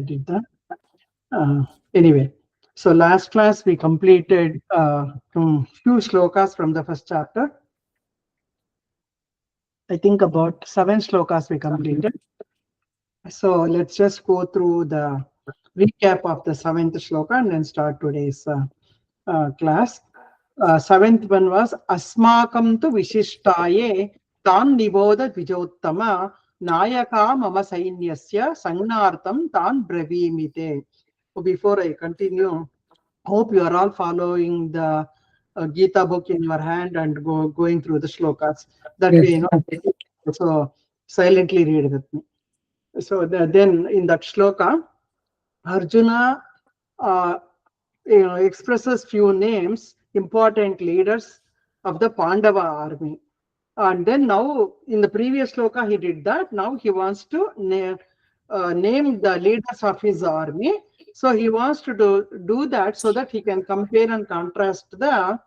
did that. Anyway, so last class we completed few shlokas from the first chapter. I think about 7 shlokas we completed. So let's just go through the recap of the 7th shloka and then start today's class. 7th one was Asmakam tu Vishishtaye Tan Niboda Dvijottama Nayaka Mama Sainyasya Sangnartam Tan Bravimite. So before I continue, hope you are all following the Gita book in your hand and going through the shlokas. That way, so silently read with me. So then in that shloka, Arjuna expresses few names, important leaders of the Pandava army. And then now in the previous shloka he did that. Now he wants to name the leaders of his army. So he wants to do that so that he can compare and contrast the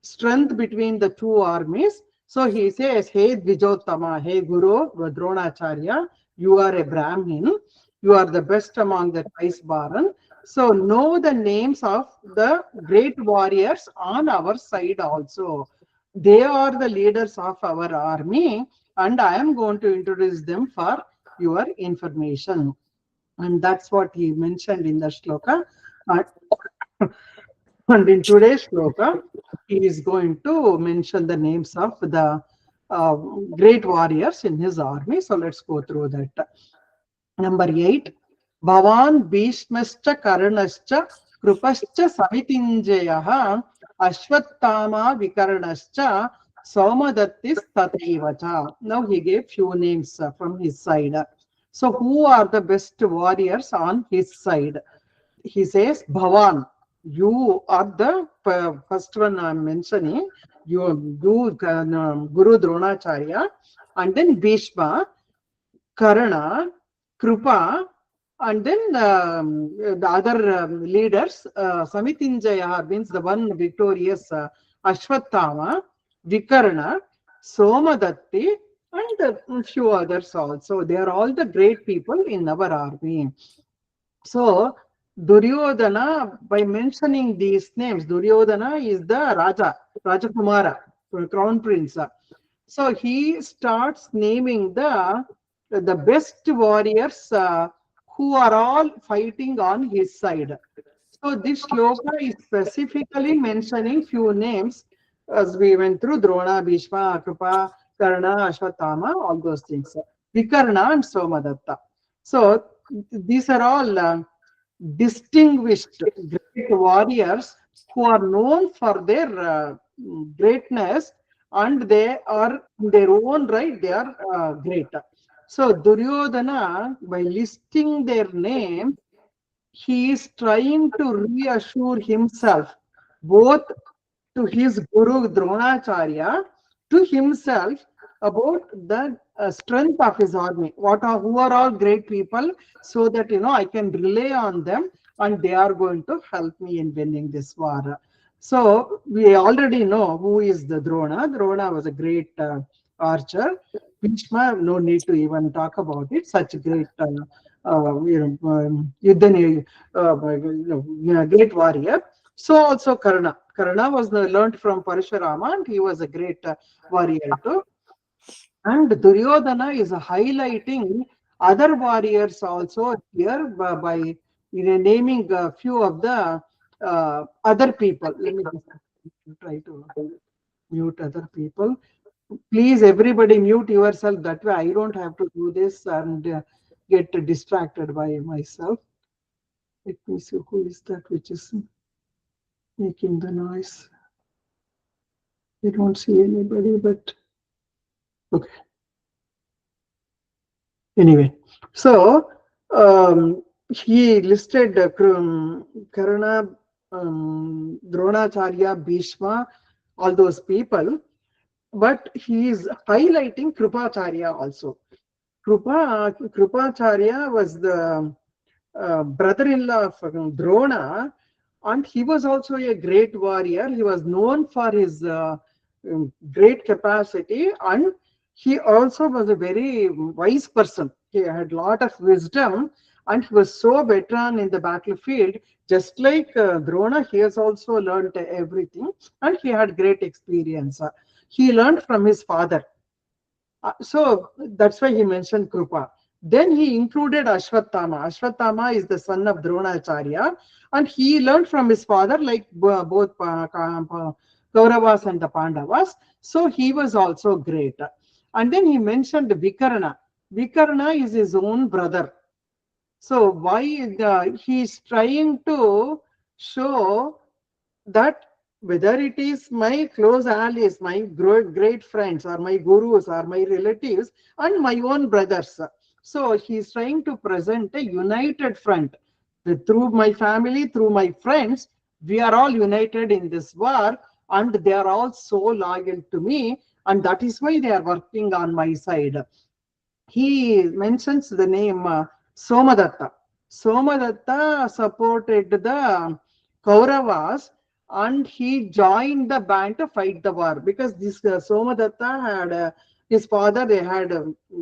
strength between the two armies. So he says, Hey Dvijottama, hey Guru Dronacharya, you are a Brahmin. You are the best among the twice born. So know the names of the great warriors on our side also. They are the leaders of our army, and I am going to introduce them for your information. And that's what he mentioned in the shloka. And in today's shloka, he is going to mention the names of the great warriors in his army. So let's go through that. Number 8. Bhavan Bhishmascha Karanascha Krupascha Samitinjayaha Ashwattama Vikaranascha Saumadattis Tataivacha. Now he gave few names from his side. So who are the best warriors on his side? He says, Bhavan, you are the first one I'm mentioning. You Guru Dronacharya, and then Bhishma, Karna, Krupa, and then the other leaders, Samitinjaya means the one victorious, Ashwattama, Vikarna, Somadatti, and a few others also. They are all the great people in our army. So Duryodhana, by mentioning these names, Duryodhana is the Rajakumara, crown prince. So he starts naming the best warriors who are all fighting on his side. So this shloka is specifically mentioning few names as we went through: Drona, Bhishma, Krupa, Karna, Ashwatthama, all those things. Vikarna and Somadatta. So these are all distinguished great warriors who are known for their greatness, and they are in their own right, they are great. So Duryodhana, by listing their name, he is trying to reassure himself, both to his Guru Dronacharya, to himself, about the strength of his army. Who are all great people, so that I can rely on them, and they are going to help me in winning this war. So we already know who is the Drona. Drona was a great archer. Bhishma, no need to even talk about it. Such a great, great warrior. So also Karna. Karna was learned from Parashurama, and he was a great warrior too. And Duryodhana is highlighting other warriors also here by naming a few of the other people. Let me just try to mute other people. Please, everybody mute yourself. That way I don't have to do this and get distracted by myself. Let me see who is that which is making the noise. I don't see anybody, but okay. Anyway, so he listed Karna, Dronacharya, Bhishma, all those people, but he is highlighting Krupacharya also. Krupacharya was the brother-in-law of Drona, and he was also a great warrior. He was known for his great capacity, and he also was a very wise person. He had a lot of wisdom, and he was so veteran in the battlefield. Just like Drona, he has also learned everything, and he had great experience. He learned from his father. So that's why he mentioned Krupa. Then he included Ashwatthama. Ashwatthama is the son of Dronacharya, and he learned from his father, like both Kauravas and the Pandavas. So he was also great. And then he mentioned Vikarna. Vikarna is his own brother. So why he is trying to show that whether it is my close allies, my great friends, or my gurus, or my relatives, and my own brothers. So he is trying to present a united front. Through my family, through my friends, we are all united in this war, and they are all so loyal to me, and that is why they are working on my side. He mentions the name Somadatta. Somadatta supported the Kauravas, and he joined the band to fight the war, because this Somadatta had his father, they had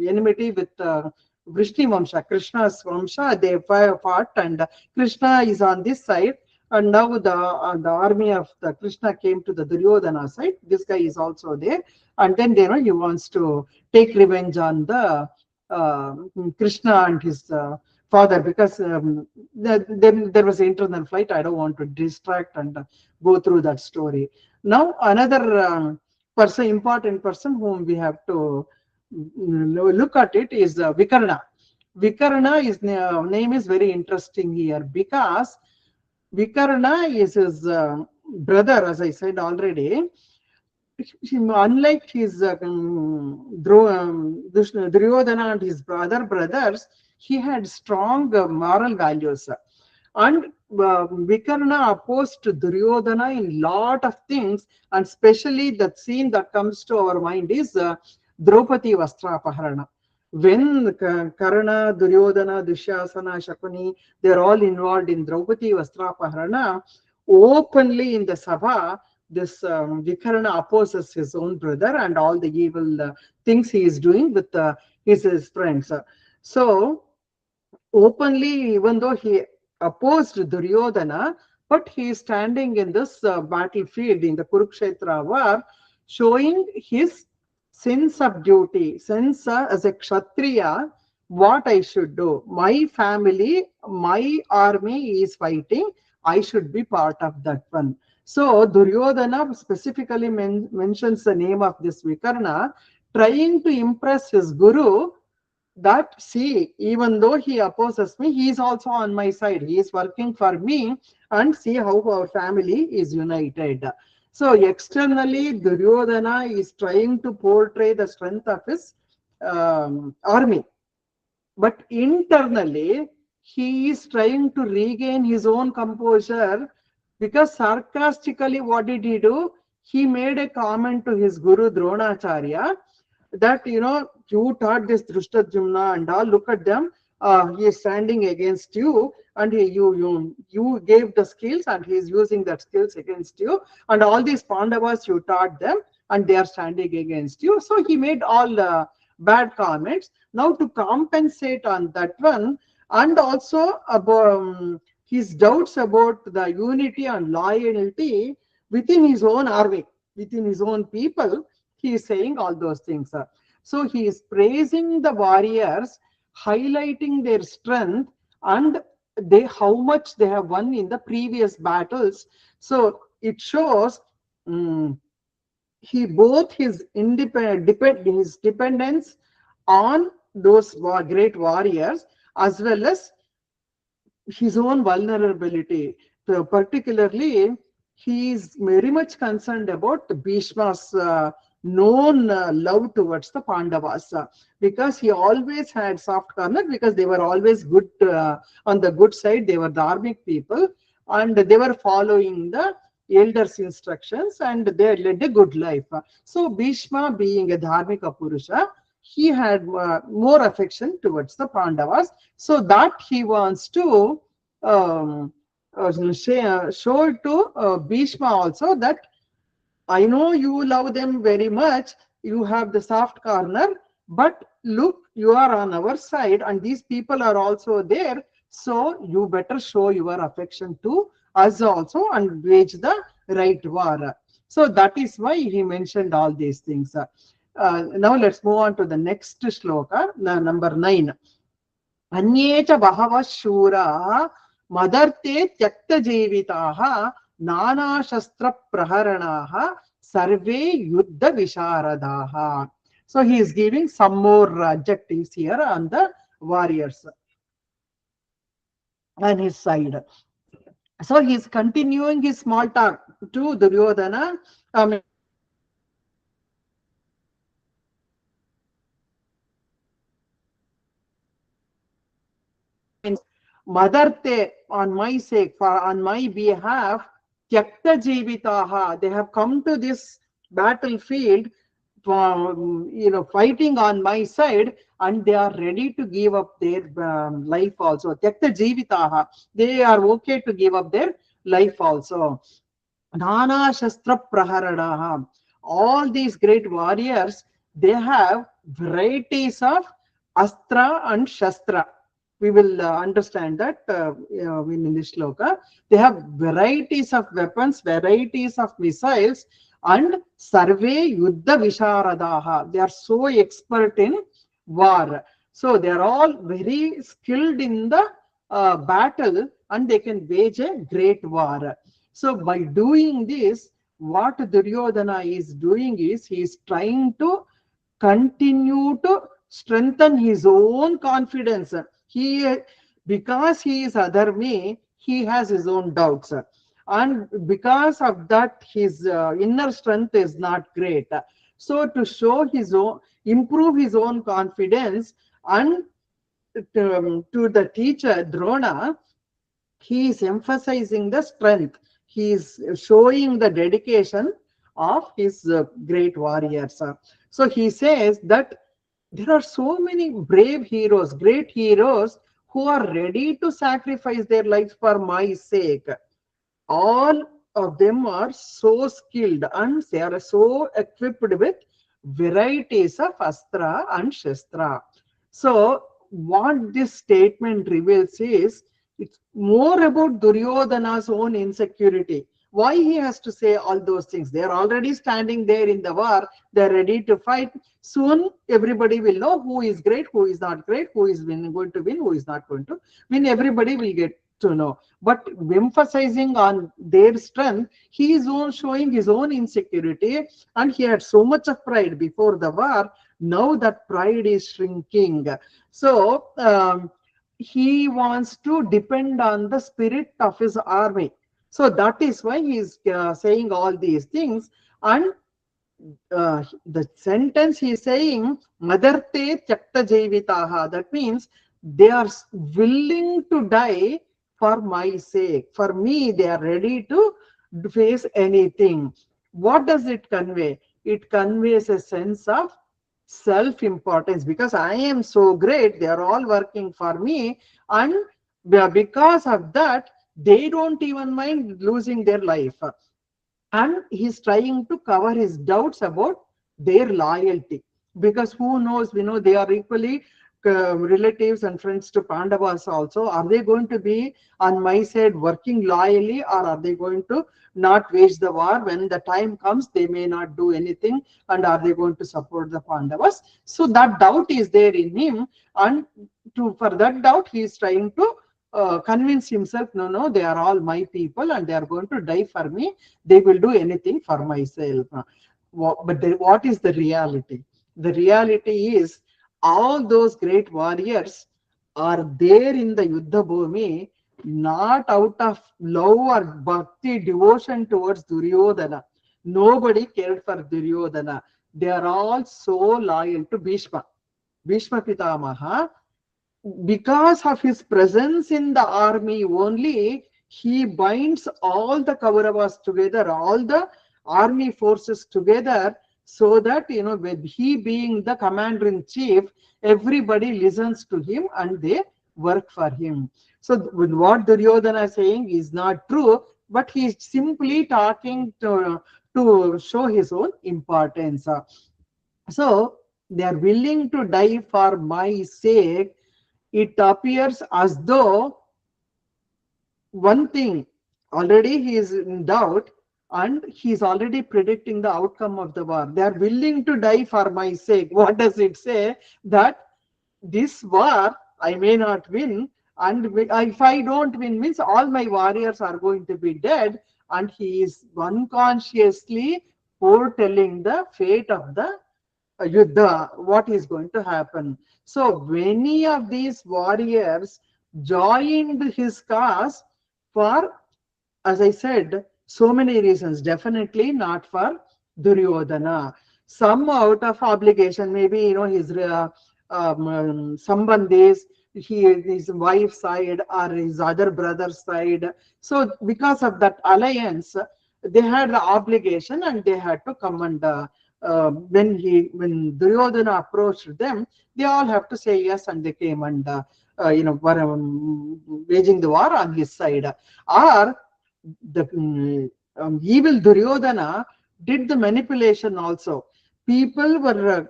enmity with Vrishni Vamsha, Krishna's Vamsha. They fought, and Krishna is on this side. And now the army of the Krishna came to the Duryodhana side. This guy is also there, and then he wants to take revenge on the uh, Krishna and his father, because then there was an internal fight. I don't want to distract and go through that story. Now, another important person whom we have to look at it is Vikarna. Vikarna is name is very interesting here, because Vikarna is his brother, as I said already. Unlike his Duryodhana and his other brothers, he had strong moral values. And Vikarna opposed to Duryodhana in lot of things, and especially that scene that comes to our mind is Draupadi Vastrapaharana. When Karna, Duryodhana, Dushyasana, Shakuni, they're all involved in Draupadi Vastrapaharana, openly in the Sabha, this Vikarna opposes his own brother and all the evil things he is doing with his friends. So, openly, even though he opposed Duryodhana, but he is standing in this battlefield in the Kurukshetra war, showing his sense of duty, sense as a Kshatriya, what I should do. My family, my army is fighting, I should be part of that one. So Duryodhana specifically mentions the name of this Vikarna, trying to impress his guru that, see, even though he opposes me, he is also on my side. He is working for me, and see how our family is united. So externally, Duryodhana is trying to portray the strength of his army. But internally, he is trying to regain his own composure, because sarcastically, what did he do? He made a comment to his guru Dronacharya that, you taught this Drishtadyumna and all, look at them, he is standing against you, and you gave the skills, and he is using that skills against you, and all these Pandavas you taught them, and they are standing against you. So he made all bad comments. Now, to compensate on that one, and also about his doubts about the unity and loyalty within his own army, within his own people, he is saying all those things. So he is praising the warriors, highlighting their strength, and how much they have won in the previous battles. So it shows his dependence on those great warriors, as well as his own vulnerability. So particularly, he is very much concerned about Bhishma's known love towards the Pandavas, because he always had soft corner, because they were always good, on the good side. They were dharmic people, and they were following the elders' instructions, and they led a good life. So Bhishma, being a dharmika purusha, he had more affection towards the Pandavas, so that he wants to show to Bhishma also that, I know you love them very much, you have the soft corner, but look, you are on our side, and these people are also there So you better show your affection to us also and wage the right war. So that is why he mentioned all these things. Now let's move on to the next shloka, number 9. अन्ये च बहवः शूराः मदर्ते त्यक्तजीविताः नानाशस्त्रप्रहरणाः सर्वे युद्धविशारदाः. So he is giving some more adjectives here on the warriors on his side. So he is continuing his small talk to Duryodhana. Madarte, on my sake, for on my behalf, Tyakta Jivitaha, they have come to this battlefield, fighting on my side, and they are ready to give up their life also. Tyakta Jivitaha, they are okay to give up their life also. Nana Shastra Praharadaha, all these great warriors, they have varieties of Astra and Shastra. We will understand that in this shloka. They have varieties of weapons, varieties of missiles, and Sarve Yuddha Visharadaha. They are so expert in war. So they are all very skilled in the battle, and they can wage a great war. So by doing this, what Duryodhana is doing is he is trying to continue to strengthen his own confidence. He, because he is Adharmi, he has his own doubts, and because of that, his inner strength is not great. So to show his own, improve his own confidence, and to the teacher Drona, he is emphasizing the strength. He is showing the dedication of his great warriors. So he says that there are so many brave heroes, great heroes, who are ready to sacrifice their lives for my sake. All of them are so skilled and they are so equipped with varieties of astra and shastra. So what this statement reveals is it's more about Duryodhana's own insecurity. Why he has to say all those things? They are already standing there in the war. They are ready to fight. Soon everybody will know who is great, who is not great, who is going to win, who is not going to win. Everybody will get to know. But emphasizing on their strength, he is showing his own insecurity, and he had so much of pride before the war. Now that pride is shrinking. So he wants to depend on the spirit of his army. So that is why he is saying all these things. And the sentence he is saying, Madarte Tyakta Jevitaha, that means they are willing to die for my sake. For me, they are ready to face anything. What does it convey? It conveys a sense of self-importance, because I am so great, they are all working for me, and because of that, they don't even mind losing their life. And he's trying to cover his doubts about their loyalty, because who knows, they are equally relatives and friends to Pandavas also. Are they going to be on my side working loyally, or are they going to not wage the war? When the time comes, they may not do anything, and are they going to support the Pandavas? So that doubt is there in him, and for that doubt he is trying to convince himself, no, they are all my people and they are going to die for me. They will do anything for myself. But what is the reality? The reality is all those great warriors are there in the Yuddha Bhumi not out of love or bhakti, devotion towards Duryodhana. Nobody cared for Duryodhana. They are all so loyal to Bhishma. Bhishma Pitamaha, because of his presence in the army only, he binds all the Kauravas together, all the army forces together, so that, with he being the commander in chief, everybody listens to him and they work for him. So with what Duryodhana is saying is not true, but he is simply talking to show his own importance. So they are willing to die for my sake. it appears as though one thing, already he is in doubt, and he is already predicting the outcome of the war. They are willing to die for my sake. What does it say? That this war I may not win, and if I don't win, means all my warriors are going to be dead, and he is unconsciously foretelling the fate of the Yuddha, what is going to happen. So many of these warriors joined his cause for, as I said, so many reasons. Definitely not for Duryodhana. Some out of obligation, maybe his sambandhis, his wife's side or his other brother's side. So because of that alliance, they had the obligation and they had to come and when Duryodhana approached them, they all have to say yes, and they came and were waging the war on his side. Or the evil Duryodhana did the manipulation also. People were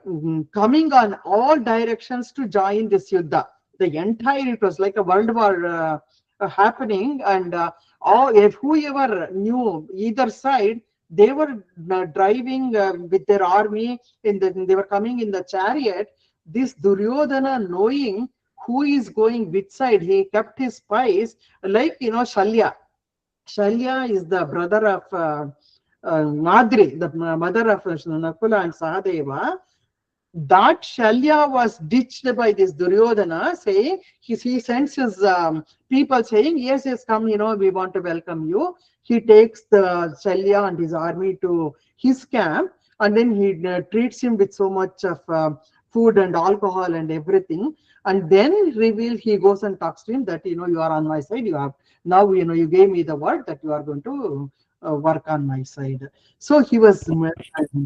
coming on all directions to join this Yuddha. The entire, it was like a world war happening, and if whoever knew either side, they were driving with their army, they were coming in the chariot. This Duryodhana, knowing who is going which side, he kept his spies, like Shalya. Shalya is the brother of Madri, the mother of Nakula and Sahadeva. That Shalya was ditched by this Duryodhana, saying he sends his people saying, yes, yes, come, we want to welcome you. He takes the Shalya and his army to his camp, and then he treats him with so much of food and alcohol and everything, and then he goes and talks to him that you are on my side. You have now you gave me the word that you are going to work on my side. So he was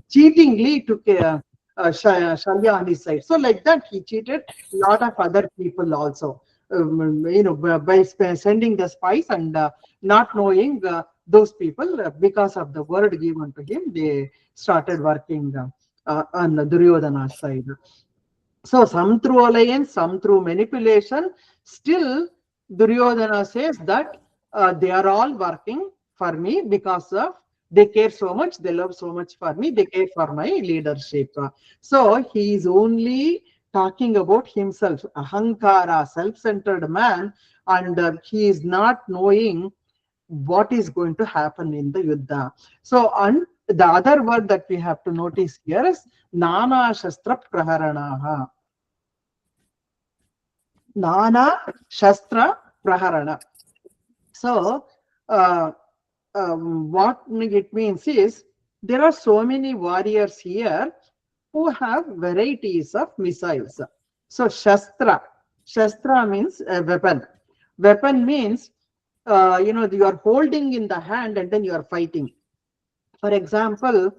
cheatingly took Shalya on his side. So like that, he cheated a lot of other people also, by sending the spies and not knowing those people, because of the word given to him, they started working on the Duryodhana's side. So some through alliance, some through manipulation. Still, Duryodhana says that they are all working for me because of they care so much, they love so much for me, they care for my leadership. So he is only talking about himself, ahankara, self-centered man, and he is not knowing what is going to happen in the Yuddha. So, and the other word that we have to notice here is Nana Shastra Praharanaha. Nana Shastra Praharana. So, what it means is there are so many warriors here who have varieties of missiles. So, Shastra. Shastra means a weapon. Weapon means, you are holding in the hand and then you are fighting. For example,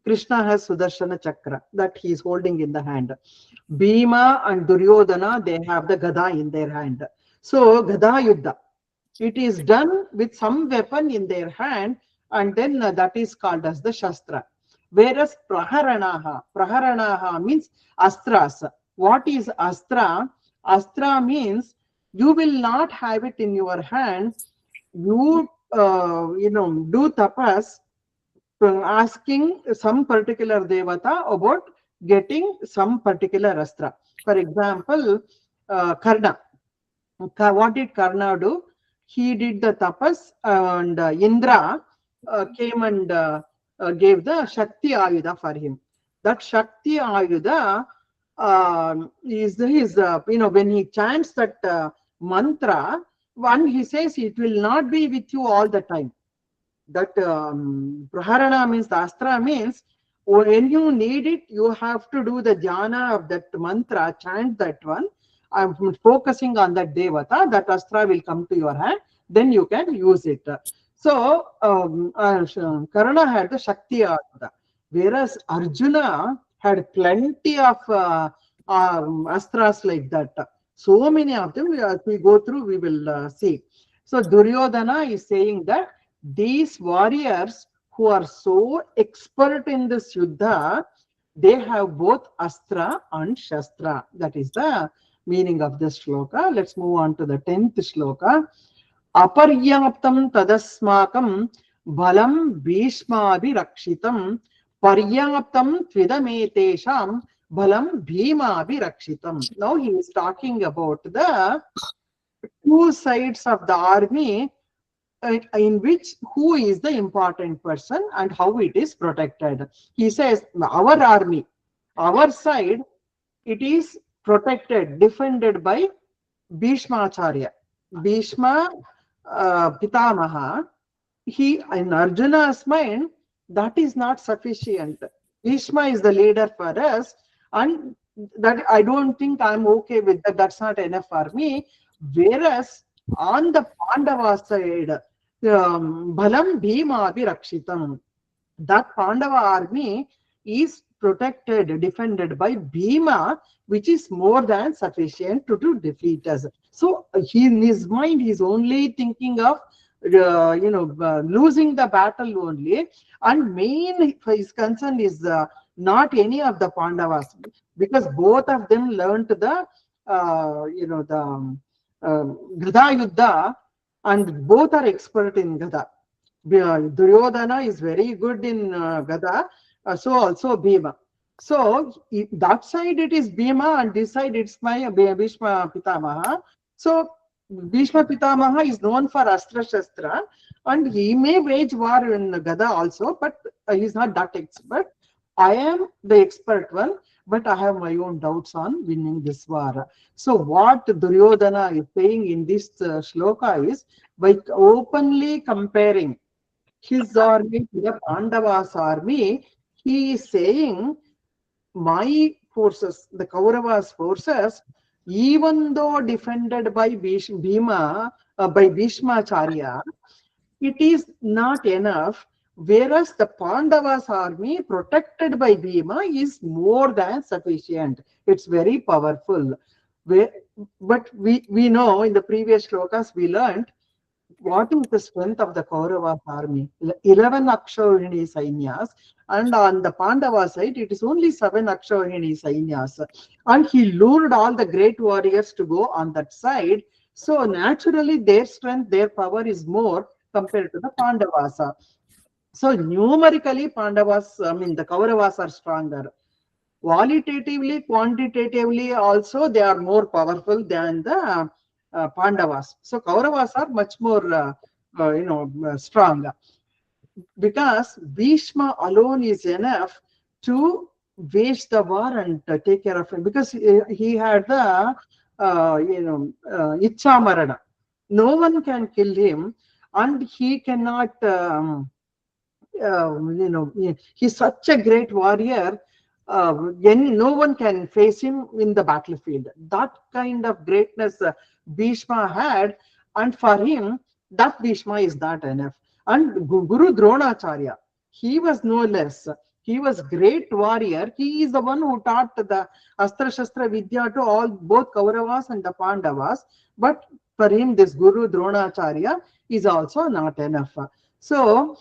Krishna has Sudarshana Chakra that he is holding in the hand. Bhima and Duryodhana, they have the Gada in their hand. So, Gada Yuddha. It is done with some weapon in their hand, and then that is called as the Shastra. Whereas Praharanaha means Astras. What is Astra? Astra means you will not have it in your hand. You, do tapas, asking some particular devata about getting some particular astra. For example, Karna. What did Karna do? He did the tapas, and Indra came and gave the Shakti Ayudha for him. That Shakti Ayudha is his, when he chants that mantra, one, he says it will not be with you all the time. That Praharana means, the Astra means, when you need it, you have to do the jhana of that mantra, chant that one. I'm focusing on that devata, that Astra will come to your hand, then you can use it. So, Karna had the Shakti Ayudha, whereas Arjuna had plenty of Astras like that. So many of them, as we go through, we will see. So, Duryodhana is saying that these warriors who are so expert in this Yuddha, they have both Astra and Shastra. That is the meaning of this shloka. Let's move on to the 10th shloka. Aparyaptam tadasmakam balam bhishmabi rakshitam paryaptam tvidametesham balam bhimabi rakshitam. Now he is talking about the two sides of the army, in which who is the important person and how it is protected. He says our army, our side, it is protected, defended by Bhishmacharya. Bhishma Pitamaha, he in Arjuna's mind, that is not sufficient. Bhishma is the leader for us, and that I don't think I'm okay with that. That's not enough for me. Whereas on the Pandava side, Bhalam Bhima Rakshitam, that Pandava army is protected, defended by Bhima, which is more than sufficient to defeat us. So he, in his mind, he's only thinking of losing the battle only, and main his concern is not any of the Pandavas, because both of them learned the Gada Yuddha, and both are expert in Gada. Duryodhana is very good in Gada, so also Bhima. So that side it is Bhima, and this side it's my Bhishma Pitamaha. So Bhishma Pitamaha is known for Astra Shastra, and he may wage war in Gada also, but he's not that expert. I am the expert one, but I have my own doubts on winning this war. So what Duryodhana is saying in this shloka is, by openly comparing his army to the Pandavas' army, he is saying, my forces, the Kauravas' forces, even though defended by Bhima, by Bhishmacharya, it is not enough. Whereas the Pandavas' army, protected by Bhima, is more than sufficient. It's very powerful. But we know in the previous shlokas we learned what is the strength of the Kauravas army. 11 Akshavahini Sainyas, and on the Pandava side it is only 7 Akshavahini Sainyas. And he lured all the great warriors to go on that side. So naturally their strength, their power is more compared to the Pandavas. So numerically Pandavas, the Kauravas are stronger. Qualitatively, quantitatively also they are more powerful than the Pandavas. So Kauravas are much more strong, because Bhishma alone is enough to wage the war and take care of him, because he had the Ichha Marana. No one can kill him, and he cannot he's such a great warrior. No one can face him in the battlefield. That kind of greatness Bhishma had, and for him, that Bhishma is not enough. And Guru Dronacharya, he was no less. He was great warrior. He is the one who taught the Astra Shastra Vidya to all, both Kauravas and the Pandavas. But for him, this Guru Dronacharya is also not enough. So,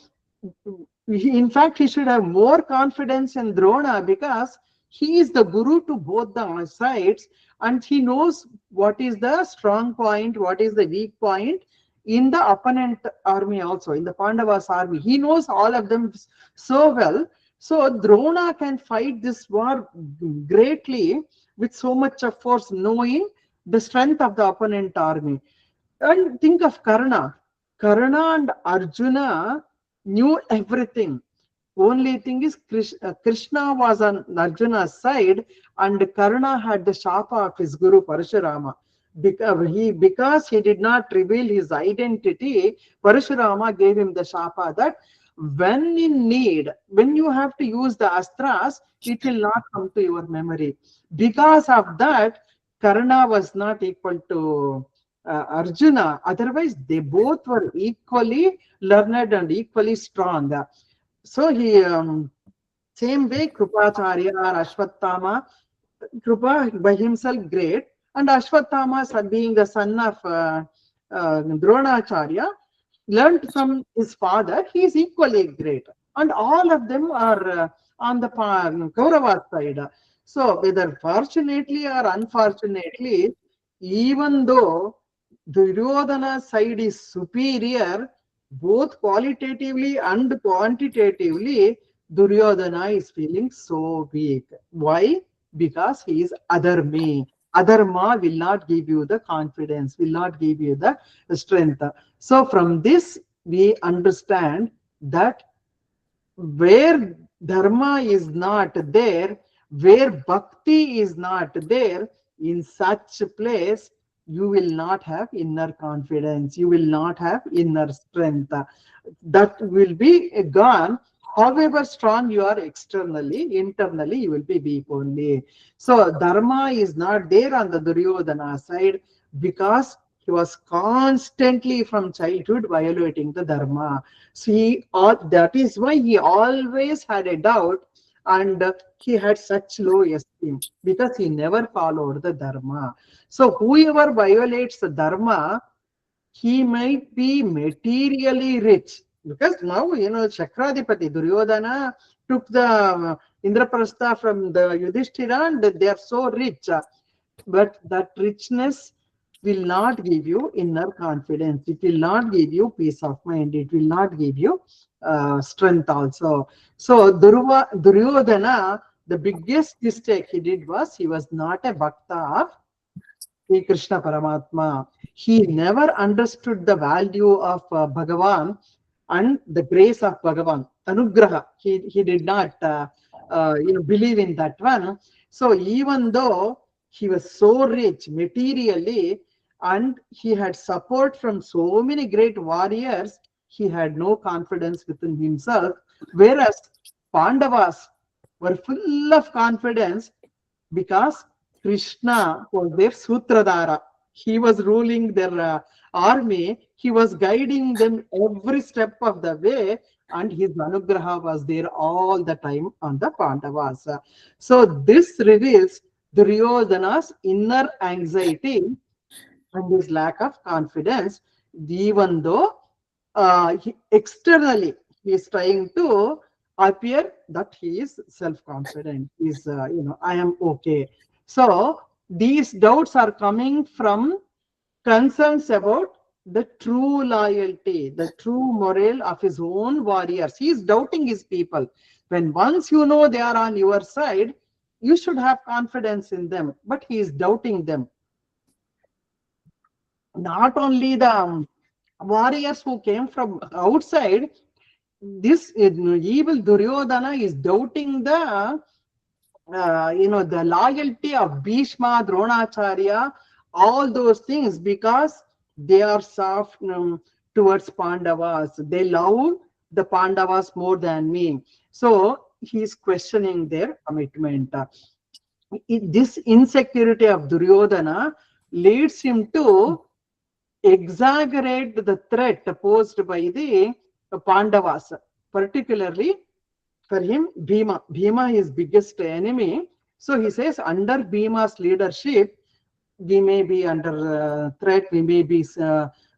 in fact, he should have more confidence in Drona, because he is the guru to both the sides, and he knows what is the strong point, what is the weak point in the opponent army also, in the Pandavas army. He knows all of them so well. So Drona can fight this war greatly with so much of force, knowing the strength of the opponent army. And think of Karna. Karna and Arjuna knew everything. Only thing is Krishna was on Arjuna's side, and Karna had the shapa of his guru Parashurama. Because he did not reveal his identity, Parashurama gave him the shapa that when in need, when you have to use the astras, it will not come to your memory. Because of that, Karna was not equal to Arjuna. Otherwise, they both were equally learned and equally strong. So he, same way, Krupacharya or Ashwatthama, Krupa by himself great, and Ashwatthama, being the son of Dronacharya, learned from his father. He is equally great, and all of them are on the Kaurava side. So whether fortunately or unfortunately, even though Duryodhana's side is superior, both qualitatively and quantitatively, Duryodhana is feeling so weak. Why? Because he is adharmi. Adharma will not give you the confidence, will not give you the strength. So from this, we understand that where dharma is not there, where bhakti is not there, in such a place, you will not have inner confidence, you will not have inner strength. That will be gone. However strong you are externally, internally you will be weak only. So dharma is not there on the Duryodhana side because he was constantly from childhood violating the dharma. So that is why he always had a doubt, and he had such low esteem because he never followed the dharma. So whoever violates the dharma, he might be materially rich, because now Chakradipati Duryodhana took the Indraprastha from the Yudhishthira, and they are so rich, but that richness will not give you inner confidence, it will not give you peace of mind, it will not give you strength also. So Duryodhana, the biggest mistake he did was he was not a bhakta of Sri Krishna Paramatma. He never understood the value of Bhagavan and the grace of Bhagavan. Anugraha. He did not believe in that one. So even though he was so rich materially and he had support from so many great warriors, he had no confidence within himself. Whereas Pandavas were full of confidence because Krishna was their Sutradhara. He was ruling their army. He was guiding them every step of the way, and his Anugraha was there all the time on the Pandavas. So this reveals Duryodhana's inner anxiety and his lack of confidence, even though externally he is trying to appear that he is self-confident, is I am okay. So these doubts are coming from concerns about the true loyalty, the true morale of his own warriors. He is doubting his people. When once you know they are on your side, you should have confidence in them, but he is doubting them. Not only the warriors who came from outside, this evil Duryodhana is doubting the loyalty of Bhishma, Dronacharya, all those things, because they are soft towards Pandavas. They love the Pandavas more than me. So he is questioning their commitment. This insecurity of Duryodhana leads him to exaggerate the threat posed by the Pandavas, particularly for him, Bhima. Bhima is biggest enemy. So he says, under Bhima's leadership, we may be under threat, we may be,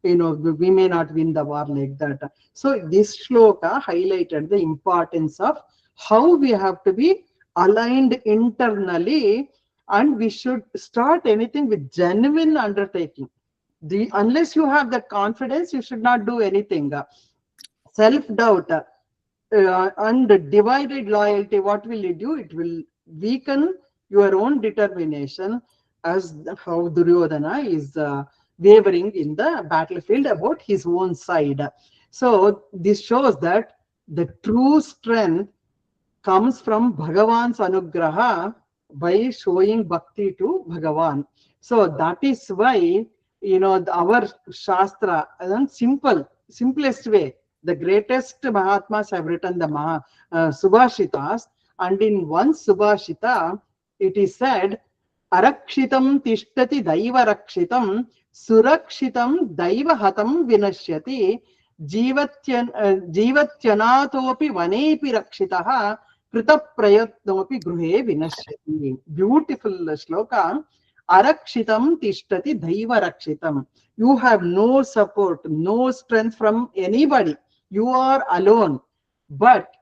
we may not win the war, like that. So this shloka highlighted the importance of how we have to be aligned internally, and we should start anything with genuine undertaking. Unless you have that confidence, you should not do anything. Self-doubt and divided loyalty, what will it do? It will weaken your own determination, as how Duryodhana is wavering in the battlefield about his own side. So this shows that the true strength comes from Bhagavan's anugraha by showing bhakti to Bhagavan. So that is why, our Shastra, and simplest way, the greatest Mahatmas have written the Subhashitas, and in one Subhashita, it is said, Arakshitam tishtati daiva rakshitam, surakshitam daiva hatam vinashyati, jivatyanaatopi vanepi rakshitaha, krita prayatnopi gruhe vinashyati. Beautiful shloka. Arakshitam tishtati daiva rakshitam. You have no support, no strength from anybody. You are alone. But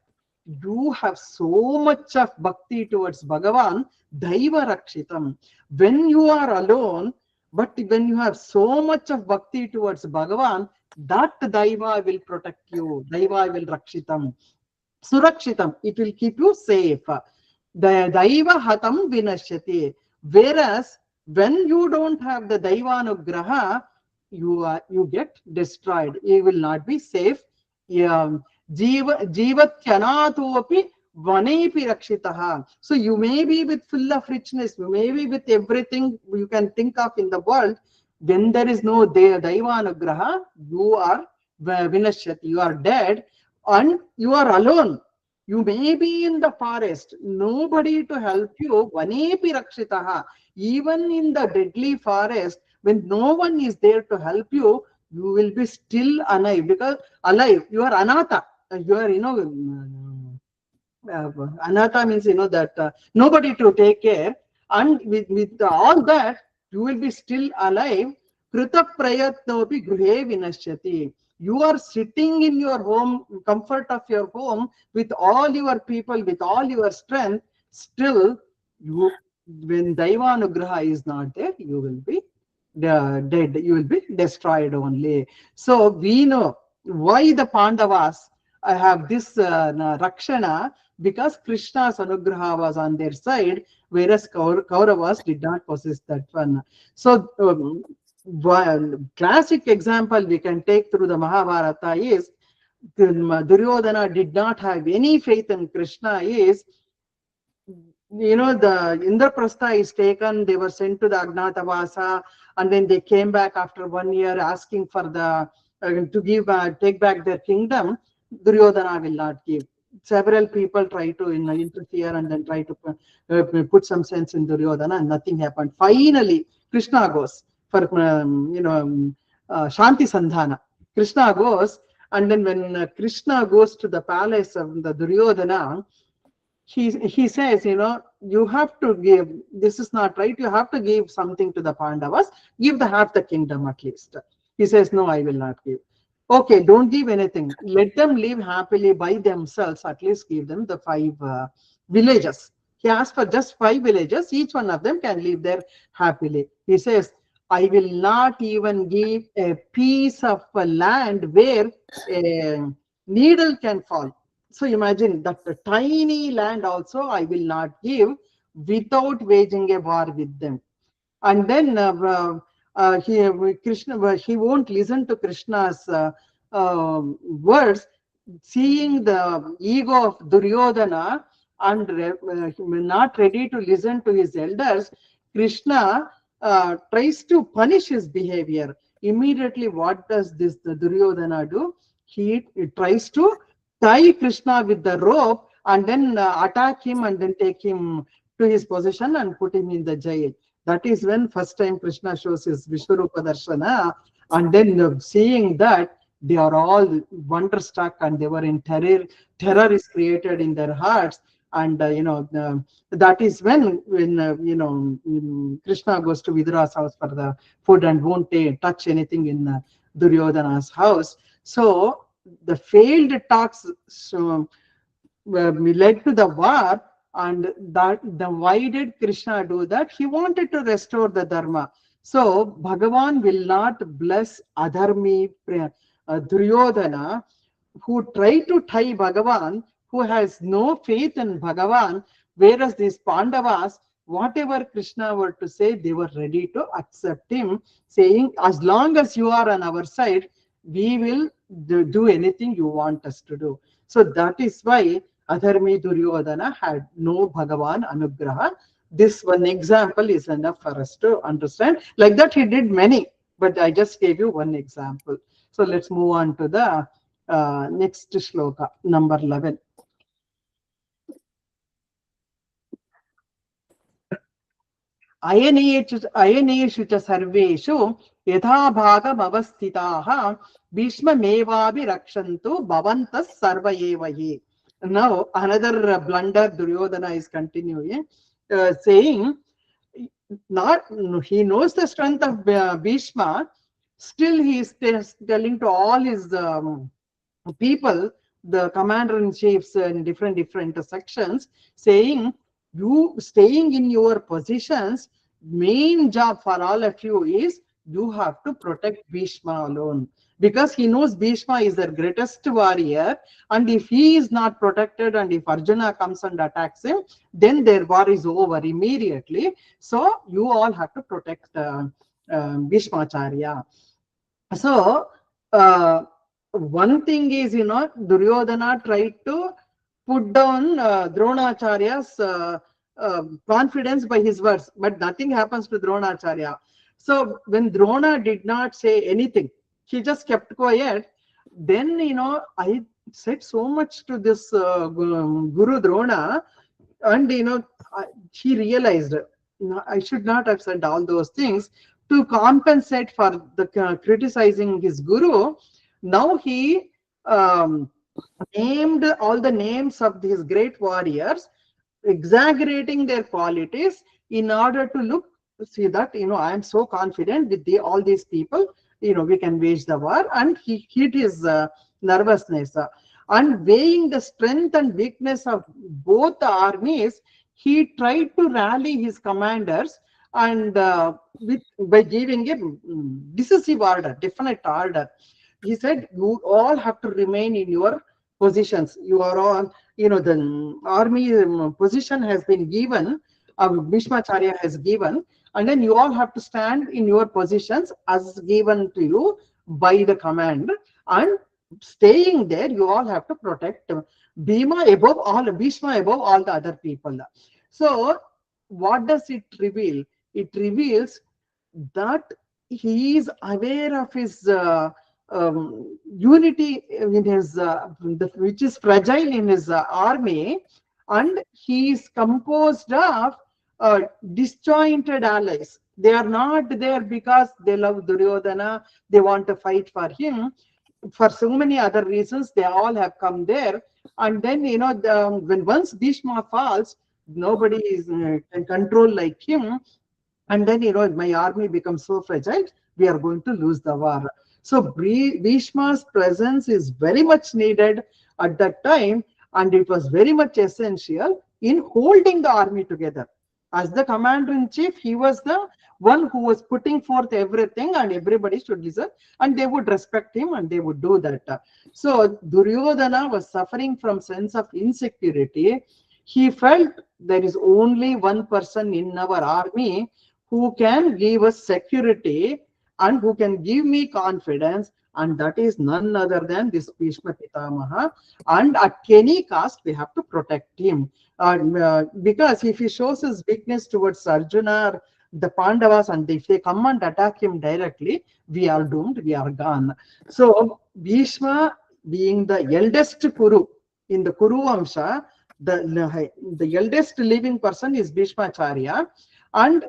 you have so much of bhakti towards Bhagavan, Daiva Rakshitam. When you are alone, but when you have so much of bhakti towards Bhagavan, that Daiva will protect you. Daiva will Rakshitam. Surakshitam, it will keep you safe. The Daiva Hatam Vinashyati. Whereas when you don't have the Daivanugraha, you get destroyed. You will not be safe. Jivatyanatopi vanepi rakshitaha. So you may be with full of richness, you may be with everything you can think of in the world. When there is no Daivanugraha, you are vinashyati, you are dead, and you are alone. You may be in the forest, nobody to help you. Vanepi rakshitaha. Even in the deadly forest, when no one is there to help you, you will be still alive, because alive, you are anatha. You are, anatha means, that nobody to take care. And with all that, you will be still alive. Krita prayatnopi gruhe vinashyati. You are sitting in your home, comfort of your home, with all your people, with all your strength. Still, you, when Daivanugraha is not there, you will be dead. You will be destroyed only. So we know why the Pandavas have this Rakshana, because Krishna's Anugraha was on their side, whereas Kauravas did not possess that one. So one classic example we can take through the Mahabharata is Duryodhana did not have any faith in Krishna. Is, the Indraprastha is taken, they were sent to the Agnatavasa, and then they came back after 1 year asking for the to give take back their kingdom. Duryodhana will not give. Several people try to interfere and then try to put some sense in Duryodhana, and nothing happened. Finally, Krishna goes for Shanti Sandhana. Krishna goes, and then when Krishna goes to the palace of the Duryodhana, he says, you have to give, this is not right, you have to give something to the Pandavas, give the half the kingdom at least. He says, no, I will not give. Okay, don't give anything, let them live happily by themselves, at least give them the 5 villages. He asked for just 5 villages, each one of them can live there happily. He says, I will not even give a piece of land where a needle can fall. So imagine that the tiny land also I will not give without waging a war with them. And then Krishna, he won't listen to Krishna's words, seeing the ego of Duryodhana and not ready to listen to his elders. Krishna tries to punish his behavior. Immediately, what does the Duryodhana do? He tries to tie Krishna with the rope and then attack him and then take him to his position and put him in the jail. That is when first time Krishna shows his Vishwarupa Darshana, and then seeing that, they are all wonderstruck and they were in terror. Terror is created in their hearts, and that is when Krishna goes to Vidura's house for the food and won't touch anything in Duryodhana's house. So the failed talks led to the war. And why did Krishna do that? He wanted to restore the dharma. So Bhagavan will not bless adharmi Duryodhana, who tried to tie Bhagavan, who has no faith in Bhagavan, whereas these Pandavas, whatever Krishna were to say, they were ready to accept him, saying, as long as you are on our side, we will do anything you want us to do. So that is why Adharmi Duryodhana had no Bhagavan Anugraha. This one example is enough for us to understand. Like that, he did many, but I just gave you one example. So let's move on to the next shloka, number 11. Ayaneshu cha sarveshu yatha bhagam avasthitaha bhishmamevavi rakshantu bhavantas sarva evahi. Now another blunder Duryodhana is continuing, saying, not he knows the strength of Bhishma, still he is telling to all his people the commander-in-chiefs in different sections, saying, you staying in your positions, main job for all of you is you have to protect Bhishma alone. Because he knows Bhishma is the greatest warrior, and if he is not protected, and if Arjuna comes and attacks him, then their war is over immediately. So you all have to protect Bhishmacharya. So one thing is, Duryodhana tried to put down Dronacharya's confidence by his words, but nothing happens to Dronacharya. So when Drona did not say anything, he just kept quiet. Then, I said so much to this Guru Drona, and he realized, I should not have said all those things to compensate for the criticizing his guru. Now he named all the names of these great warriors, exaggerating their qualities in order to see that, I am so confident with all these people, we can wage the war. And he hid his nervousness. And weighing the strength and weakness of both the armies, he tried to rally his commanders, and by giving a decisive order, definite order. He said, you all have to remain in your positions. You are all, the army position has been given, Bhishmacharya has given, and then you all have to stand in your positions as given to you by the command, and staying there, you all have to protect Bhishma above all the other people. So what does it reveal? It reveals that he is aware of his unity in his which is fragile in his army, and he is composed of disjointed allies. They are not there because they love Duryodhana, they want to fight for him. For so many other reasons, they all have come there. And then, when once Bhishma falls, nobody is can control like him. And then, my army becomes so fragile, we are going to lose the war. So Bhishma's presence is very much needed at that time, and it was very much essential in holding the army together. As the commander-in-chief, he was the one who was putting forth everything, and everybody should listen, and they would respect him, and they would do that. So Duryodhana was suffering from sense of insecurity. He felt there is only one person in our army who can give us security and who can give me confidence, and that is none other than this Bhishma Pitamaha. And at any cost, we have to protect him. Because if he shows his weakness towards Arjuna or the Pandavas, and if they come and attack him directly, we are doomed, we are gone. So Bhishma, being the eldest Kuru in the Kuru Vamsha, the eldest living person is Bhishmacharya, and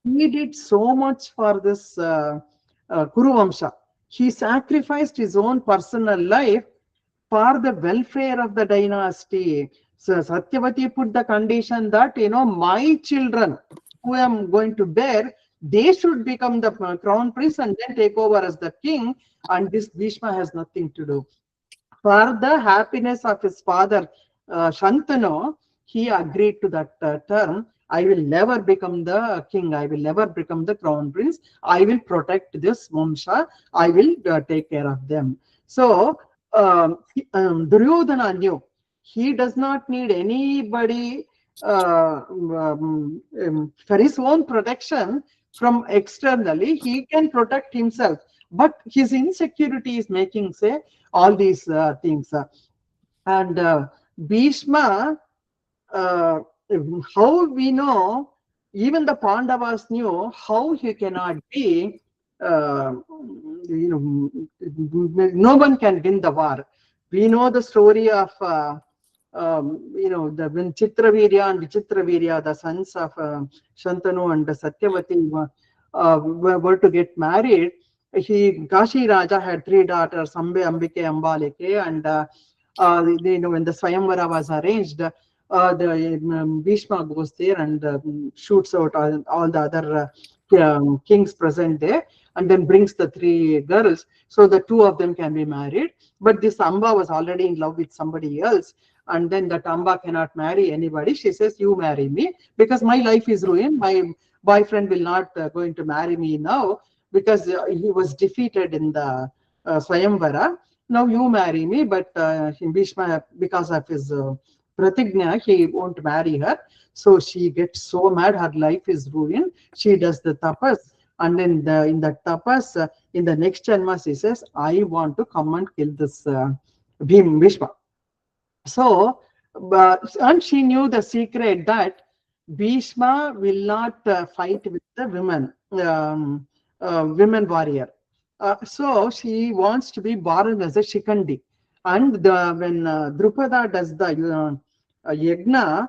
he did so much for this Kuru Vamsha. He sacrificed his own personal life for the welfare of the dynasty. So Satyavati put the condition that, my children who I am going to bear, they should become the crown prince and then take over as the king, and this Bhishma has nothing to do. For the happiness of his father, Shantanu, he agreed to that term. I will never become the king. I will never become the crown prince. I will protect this Vamsha. I will take care of them. So Duryodhana knew he does not need anybody for his own protection from externally. He can protect himself, but his insecurity is making, say, all these things. And Bhishma, how we know, even the Pandavas knew how he cannot be, no one can win the war. We know the story of, when Chitravirya and Vichitravirya, the sons of Shantanu and Satyavati, were to get married. Kashi Raja had 3 daughters, Ambe, Ambike, Ambalike, and when the Swayamvara was arranged, the Bhishma goes there and shoots out all the other kings present there, and then brings the three girls, so the two of them can be married. But this Amba was already in love with somebody else, and then that Amba cannot marry anybody. She says, you marry me, because my life is ruined. My boyfriend will not going to marry me now, because he was defeated in the Swayamvara. Now you marry me, but Bhishma, because of his pratigna, he won't marry her. So she gets so mad, her life is ruined. She does the tapas, and then in the tapas, in the next janma, she says, I want to come and kill this Bhishma. So, and she knew the secret that Bhishma will not fight with the women warrior. So she wants to be born as a Shikandi. And when Drupada does the yagna,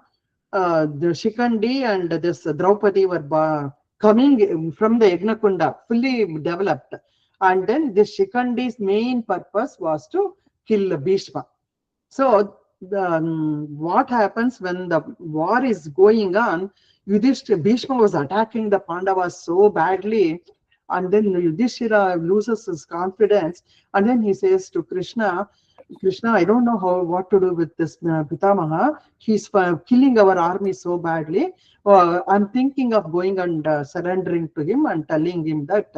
the Shikandi and this Draupadi were coming from the Yagna Kunda, fully developed. And then this Shikandi's main purpose was to kill Bhishma. So what happens when the war is going on? Bhishma was attacking the Pandavas so badly, and then Yudhishthira loses his confidence, and then he says to Krishna, Krishna, I don't know what to do with this Pitamaha. He's killing our army so badly. I'm thinking of going and surrendering to him and telling him that,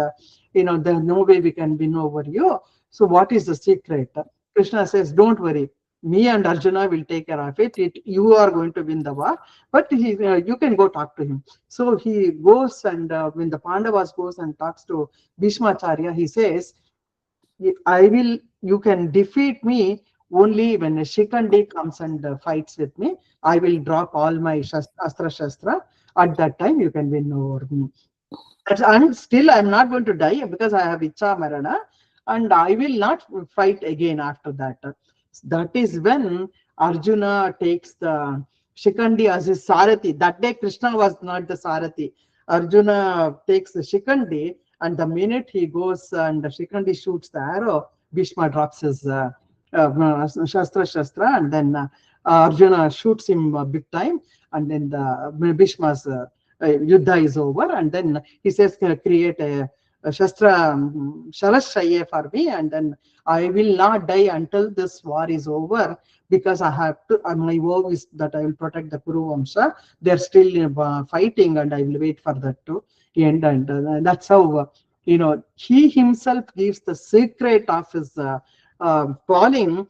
there's no way we can win over you. So what is the secret? Krishna says, don't worry. Me and Arjuna will take care of it. You are going to win the war, but you can go talk to him. So he goes, and when the Pandavas goes and talks to Bhishmacharya, he says, you can defeat me only when a Shikandi comes and fights with me. I will drop all my Astra Shastra. At that time, you can win over me. And still, I'm not going to die because I have Icha Marana, and I will not fight again after that. That is when Arjuna takes the Shikandi as his Sarathi. That day, Krishna was not the Sarathi. Arjuna takes the Shikandi, and the minute he goes and the Shikandi shoots the arrow, Bhishma drops his Shastra, and then Arjuna shoots him big time, and then the Bhishma's Yuddha is over, and then he says, create a Shastra Sharashaye for me, and then I will not die until this war is over, because I have to, my vow is that I will protect the Kuru Vamsha. They're still fighting, and I will wait for that to end. And that's how, he himself gives the secret of his calling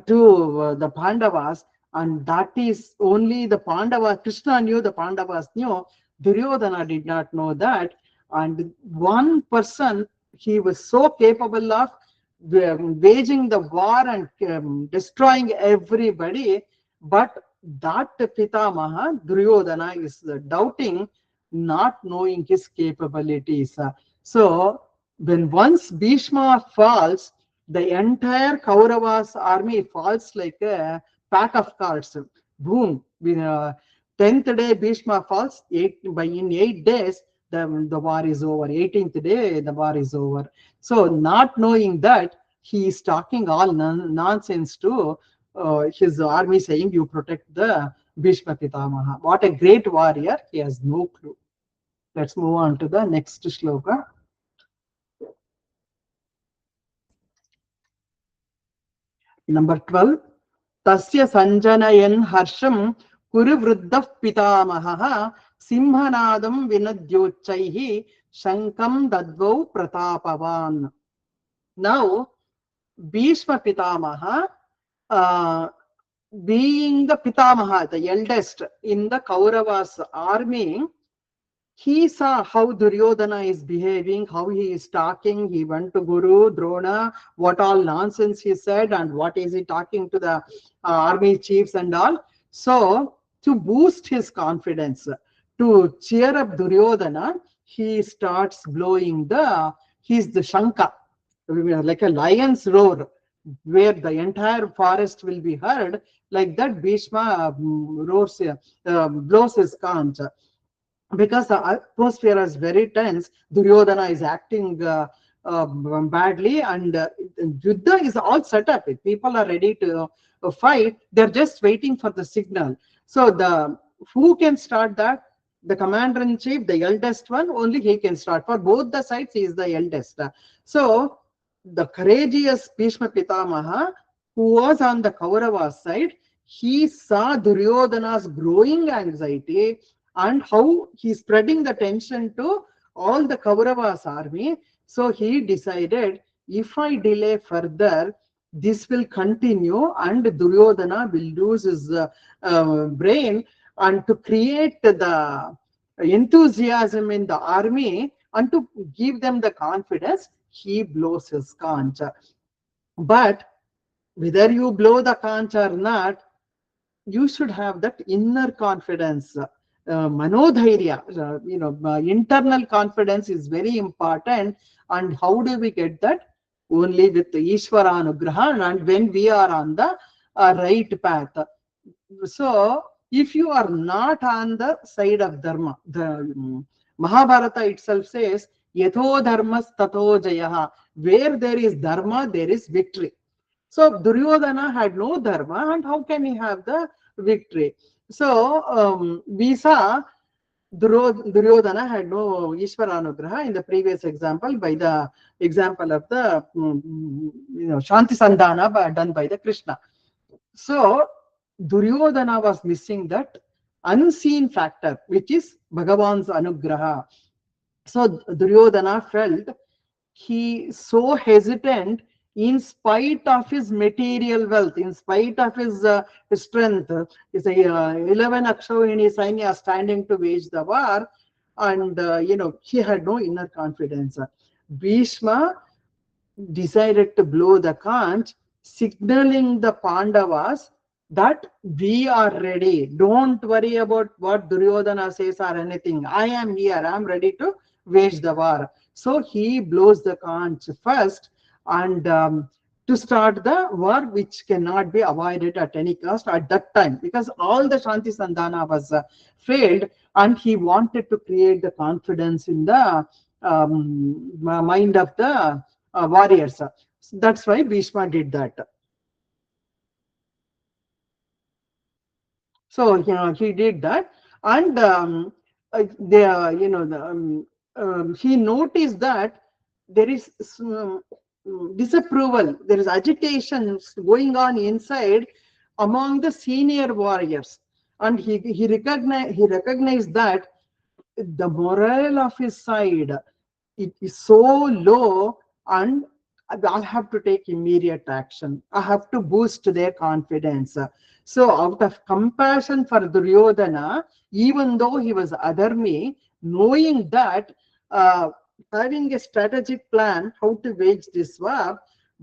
to the Pandavas, and that is only the Pandavas. Krishna knew, the Pandavas knew, Duryodhana did not know that. And one person, he was so capable of waging the war and destroying everybody, but that Pitamaha, Duryodhana, is doubting, not knowing his capabilities. So when once Bhishma falls, the entire Kauravas army falls like a pack of cards. Boom. 10th day Bhishma falls, in 8 days, the war is over. 18th day, the war is over. So not knowing that, he is talking all nonsense to his army, saying, you protect the Bhishma Pitamaha. What a great warrior. He has no clue. Let's move on to the next shloka. Number 12. Tasya sanjanayan harsham kuru vruddha pitamaha simhanadam vinadyochaihi shankam dadvau pratapavan. Now, Bhishma Pitamaha, being the Pitamaha, the eldest in the Kauravas army, he saw how Duryodhana is behaving, how he is talking. He went to Guru, Drona, what all nonsense he said, and what is he talking to the army chiefs and all. So, to boost his confidence, to cheer up Duryodhana, he starts blowing he's the Shanka, like a lion's roar, where the entire forest will be heard. Like that, Bhishma blows his conch. Because the atmosphere is very tense, Duryodhana is acting badly, and Yuddha is all set up. If people are ready to fight, they're just waiting for the signal. So who can start that? the commander-in-chief, the eldest one, only he can start. For both the sides, he is the eldest. So the courageous Bhishma Pitamaha, who was on the Kauravas side, he saw Duryodhana's growing anxiety and how he's spreading the tension to all the Kauravas army. So he decided, if I delay further, this will continue and Duryodhana will lose his brain. And to create the enthusiasm in the army and to give them the confidence, he blows his conch. But whether you blow the conch or not, you should have that inner confidence. Manodhairya, internal confidence is very important. And how do we get that? Only with Ishvaranugraha and when we are on the right path. So if you are not on the side of dharma, the Mahabharata itself says, Yatho dharmas tato jayaha. Where there is dharma, there is victory. So Duryodhana had no dharma, and how can he have the victory? So we saw Duryodhana had no Ishvaranugraha in the previous example, by the example of the Shanti Sandhana done by the Krishna. So Duryodhana was missing that unseen factor, which is Bhagavan's Anugraha. So Duryodhana felt he so hesitant in spite of his material wealth, in spite of his strength. His 11 Akshavini Sainya standing to wage the war, and he had no inner confidence. Bhishma decided to blow the conch, signaling the Pandavas that we are ready. Don't worry about what Duryodhana says or anything. I am here. I am ready to wage the war. So he blows the conch first, and to start the war, which cannot be avoided at any cost at that time, because all the Shanti Sandhana was failed, and he wanted to create the confidence in the mind of the warriors. So that's why Bhishma did that. So he did that, and he noticed that there is disapproval, there is agitation going on inside among the senior warriors, and he recognized that the morale of his side, it is so low, and I have to take immediate action. I have to boost their confidence. So out of compassion for Duryodhana, even though he was adharmi, knowing that having a strategic plan how to wage this war,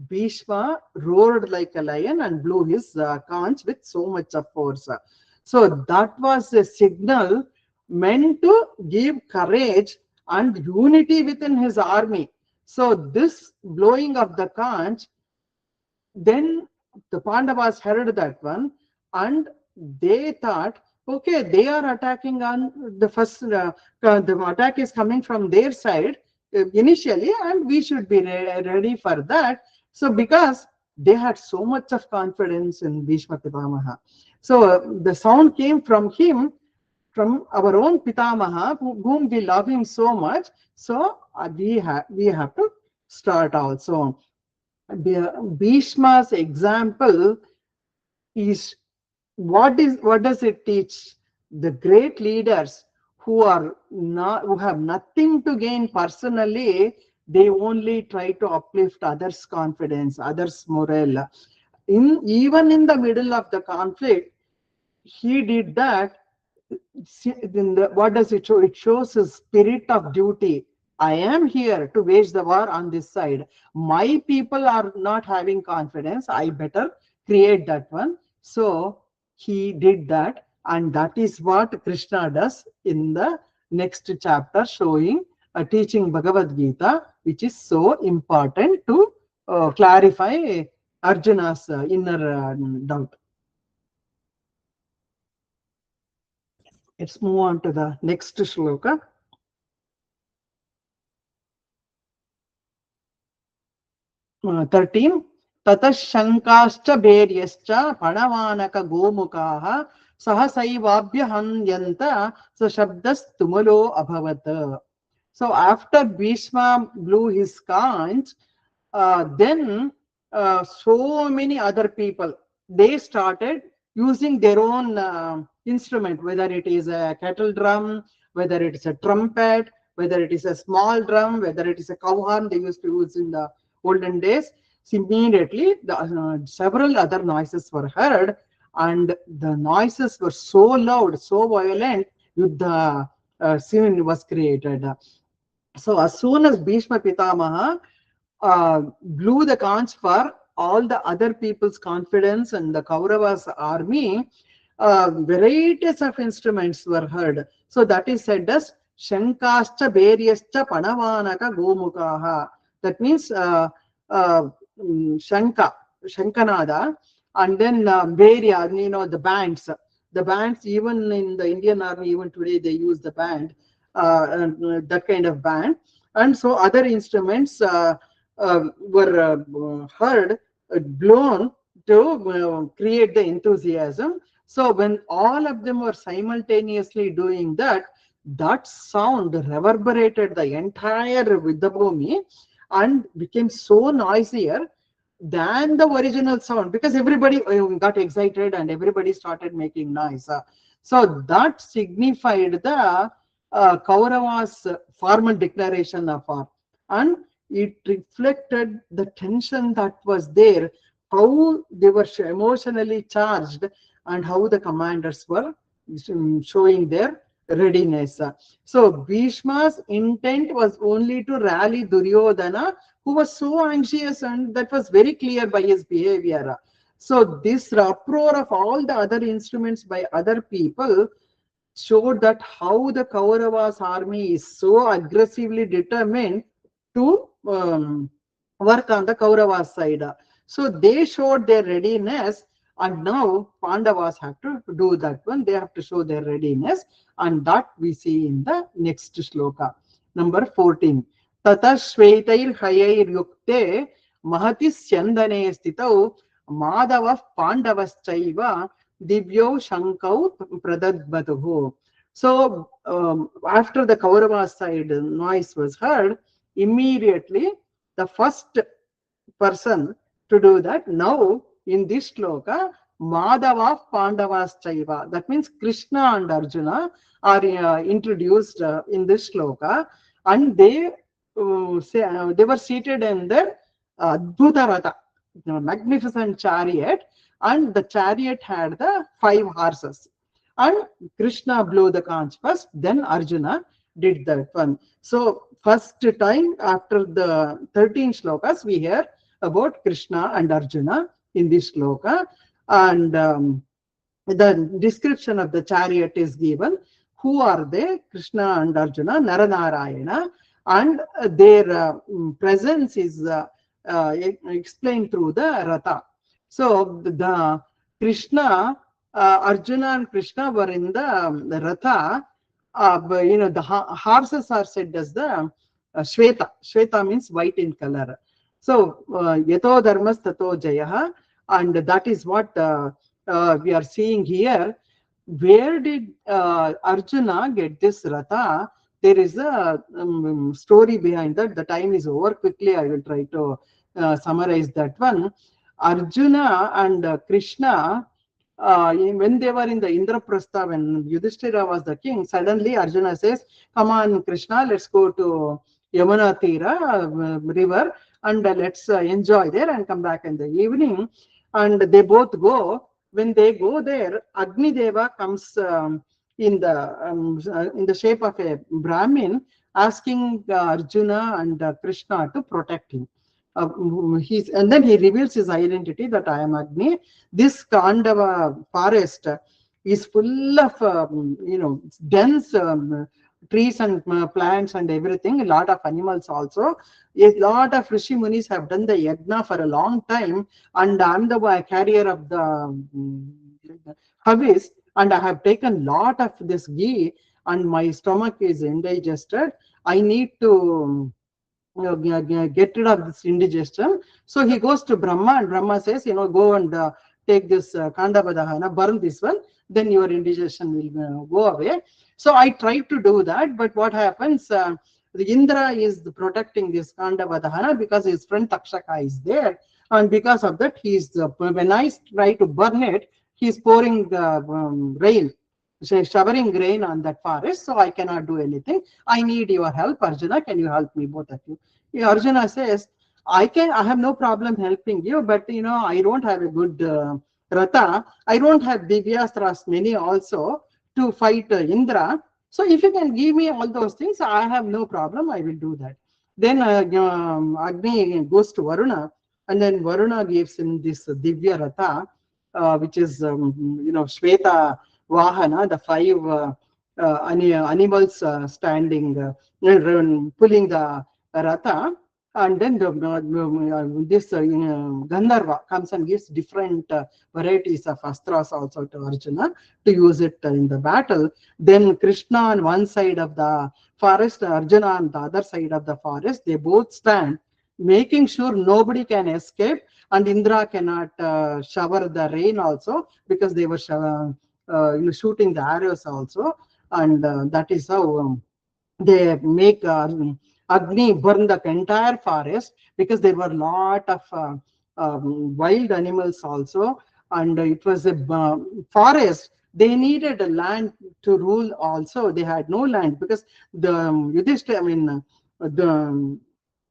Bhishma roared like a lion and blew his conch with so much of force. So that was a signal meant to give courage and unity within his army. So this blowing of the conch, then the Pandavas heard that one, and they thought, okay, they are attacking on the first, the attack is coming from their side initially, and we should be ready for that. So because they had so much of confidence in Bhishma Pitamaha. So the sound came from him, from our own Pitamaha, whom we love him so much. So we have to start also. Bhishma's example is what does it teach? The great leaders who have nothing to gain personally, they only try to uplift others' confidence, others' morale. Even in the middle of the conflict, he did that. What does it show? It shows his spirit of duty. I am here to wage the war on this side. My people are not having confidence. I better create that one. So he did that, and that is what Krishna does in the next chapter, showing teaching Bhagavad Gita, which is so important to clarify Arjuna's inner doubt. Let's move on to the next shloka. 13. Tatah shankascha bheryascha panavanaka gomukah Sahasaivaabhya hanyanta shabdas tumulo abhavat. So after Bhishma blew his conch, then so many other people, they started using their own instrument, whether it is a kettle drum, whether it is a trumpet, whether it is a small drum, whether it is a cow horn they used to use in the olden days. So immediately several other noises were heard, and the noises were so loud, so violent, the scene was created. So as soon as Bhishma Pitamaha blew the conch for all the other people's confidence and the Kauravas army, varieties of instruments were heard. So that is said as Shankascha Beryascha Panavanaka Gomukaha. That means Shanka, Shankanada, and then Berya, the bands. The bands, even in the Indian army, even today they use the band, that kind of band. And so other instruments were heard, blown to create the enthusiasm. So when all of them were simultaneously doing that, that sound reverberated the entire Vidyabhumi and became so noisier than the original sound, because everybody got excited and everybody started making noise. So that signified the Kauravas' formal declaration of war, and it reflected the tension that was there, how they were emotionally charged, and how the commanders were showing their readiness. So Bhishma's intent was only to rally Duryodhana, who was so anxious, and that was very clear by his behavior. So this uproar of all the other instruments by other people showed that how the Kauravas army is so aggressively determined to work on the Kauravas side. So they showed their readiness, and now Pandavas have to do that one. They have to show their readiness, and that we see in the next shloka, number 14. Tata Shvetair Hayair Yukte Mahati Syandane Stitau Madava Pandavaschaiva Divyo Shankau Pradadbatuhu. So after the Kaurava side noise was heard, immediately the first person to do that now in this shloka, Madhava Pandavas Chaiva. That means Krishna and Arjuna are introduced in this shloka, and they were seated in the Adbhuta Ratha, magnificent chariot, and the chariot had the 5 horses. And Krishna blew the conch first, then Arjuna did that one. So first time after the 13 shlokas, we hear about Krishna and Arjuna in this shloka, and the description of the chariot is given. Who are they? Krishna and Arjuna, Naranarayana, and their presence is explained through the Ratha. So the Krishna, Arjuna and Krishna were in the Ratha. The horses are said as the Shweta. Shweta means white in color. So Yato Dharmas Tato Jayaha, and that is what we are seeing here. Where did Arjuna get this Ratha? There is a story behind that. The time is over. Quickly, I will try to summarize that one. Arjuna and Krishna, when they were in the Indraprastha, when Yudhishthira was the king, suddenly Arjuna says, "Come on, Krishna, let's go to Yamuna Tira river, and let's enjoy there and come back in the evening." And they both go. When they go there, Agni Deva comes in the shape of a Brahmin, asking Arjuna and Krishna to protect him. And then he reveals his identity, that I am Agni. This Kandava forest is full of dense trees and plants and everything, a lot of animals also. A lot of Rishi Munis have done the yajna for a long time, and I am the carrier of the Havis, and I have taken lot of this ghee, and my stomach is indigested. I need to get rid of this indigestion. So he goes to Brahma, and Brahma says, go and take this Kandavadahana, burn this one, then your indigestion will go away. So I tried to do that, but what happens? The Indra is protecting this Kandavadahana because his friend Takshaka is there, and because of that, he's when I try to burn it, he's pouring rain, showering rain on that forest, so I cannot do anything. I need your help, Arjuna. Can you help me, both of you? Arjuna says, I have no problem helping you, but I don't have a good Ratha. I don't have Divyastras many also to fight Indra. So if you can give me all those things, I have no problem. I will do that. Then Agni goes to Varuna, and then Varuna gives him this Divya Ratha, which is Shweta Vahana, the five animals standing, pulling the Ratha. And then this Gandharva comes and gives different varieties of astras also to Arjuna to use it in the battle. Then Krishna on one side of the forest, Arjuna on the other side of the forest, they both stand, making sure nobody can escape, and Indra cannot shower the rain also, because they were shooting the arrows also. And that is how they make Agni burn the entire forest, because there were a lot of wild animals also, and it was a forest. They needed a land to rule also. They had no land, because the Yudhishthira, the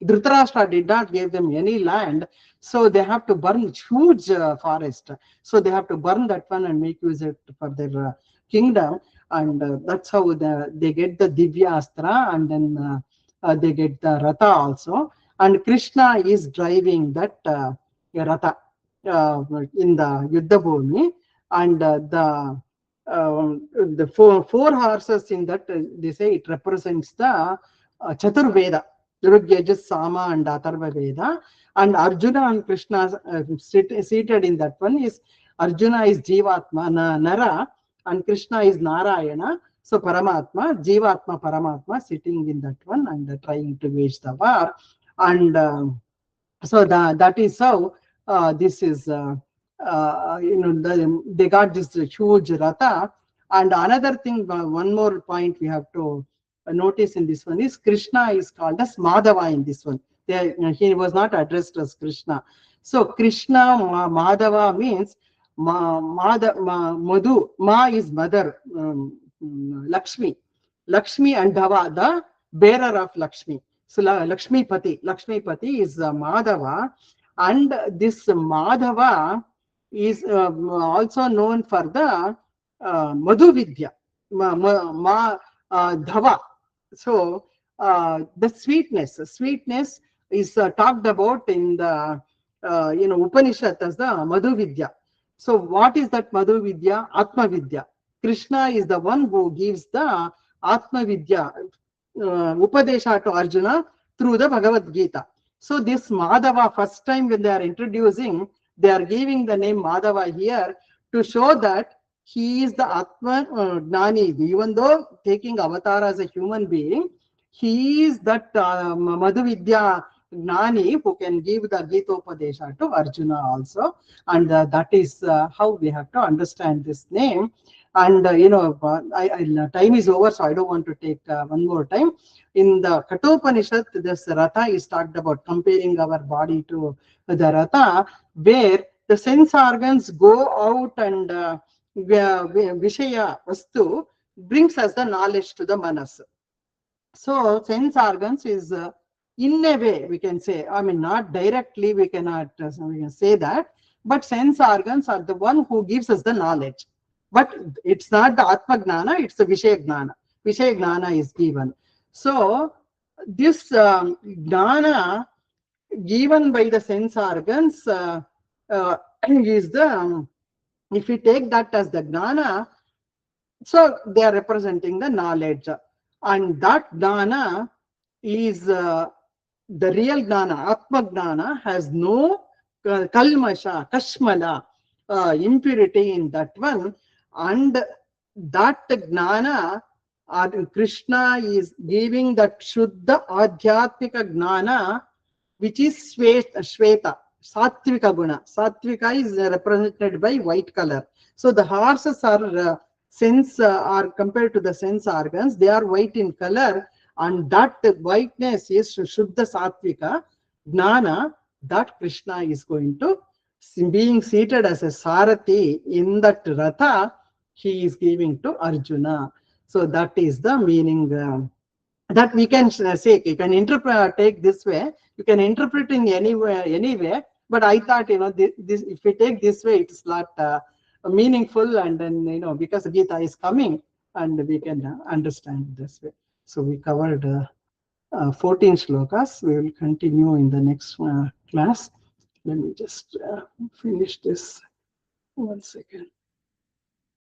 Dhritarashtra did not give them any land, so they have to burn huge forest. So they have to burn that one and make use it for their kingdom. And that's how they get the Divya Astra, and then they get the Ratha also. And Krishna is driving that Ratha in the Yuddha Bhumi, and the four horses in that, they say it represents the Chaturveda, Rig, Sama, and Atharva Veda. And Arjuna and Krishna seated in that one is, Arjuna is Jivatma, Nara, and Krishna is Narayana. So Paramatma, Jivatma, Paramatma sitting in that one and trying to wage the war. And so that is how this is, they got this huge Ratha. And another thing, one more point we have to notice in this one is, Krishna is called as Madhava in this one. He was not addressed as Krishna. So Krishna, Madhava means Madhu, Ma is mother, Lakshmi. Lakshmi and Dhava, the bearer of Lakshmi. So Lakshmi Pati is Madhava, and this Madhava is also known for the Madhu Vidya, Dhava. So the sweetness is talked about in the Upanishad as the Madhu Vidya. So what is that Madhu Vidya? Atma Vidya. Krishna is the one who gives the Atma Vidya, Upadesha to Arjuna through the Bhagavad Gita. So this Madhava, first time when they are introducing, they are giving the name Madhava here to show that he is the Atma Gnani. Even though taking avatar as a human being, he is that Madhu Vidya Gnani who can give the Gita Upadesha to Arjuna also. And that is how we have to understand this name. And time is over, so I don't want to take one more time. In the Kathopanishad, this Ratha is talked about, comparing our body to the Ratha, where the sense organs go out and Vishaya Vastu brings us the knowledge to the Manas. So sense organs is in a way, we can say, not directly, we cannot we can say that, but sense organs are the one who gives us the knowledge. But it's not the Atma Gnana, it's the Vishaya Gnana. Vishaya Gnana is given. So this Gnana given by the sense organs is the, if we take that as the Gnana, so they are representing the knowledge. And that Gnana is the real Gnana. Atma Gnana has no Kalmasha, Kashmala, impurity in that one. And that Gnana, Krishna is giving that Shuddha Adhyatmika Gnana, which is Shweta. Satvika guna. Satvika is represented by white color. So the horses are are compared to the sense organs. They are white in color, and that whiteness is Shuddha Satvika Gnana. That Krishna is going to, being seated as a Sarathi in that Ratha, he is giving to Arjuna. So that is the meaning. That we can say, you can interpret, take this way, you can interpret in any way, but I thought, this, if we take this way, it's not meaningful, and then, because Gita is coming, and we can understand this way. So we covered 14 shlokas. We will continue in the next class. Let me just finish this 1 second.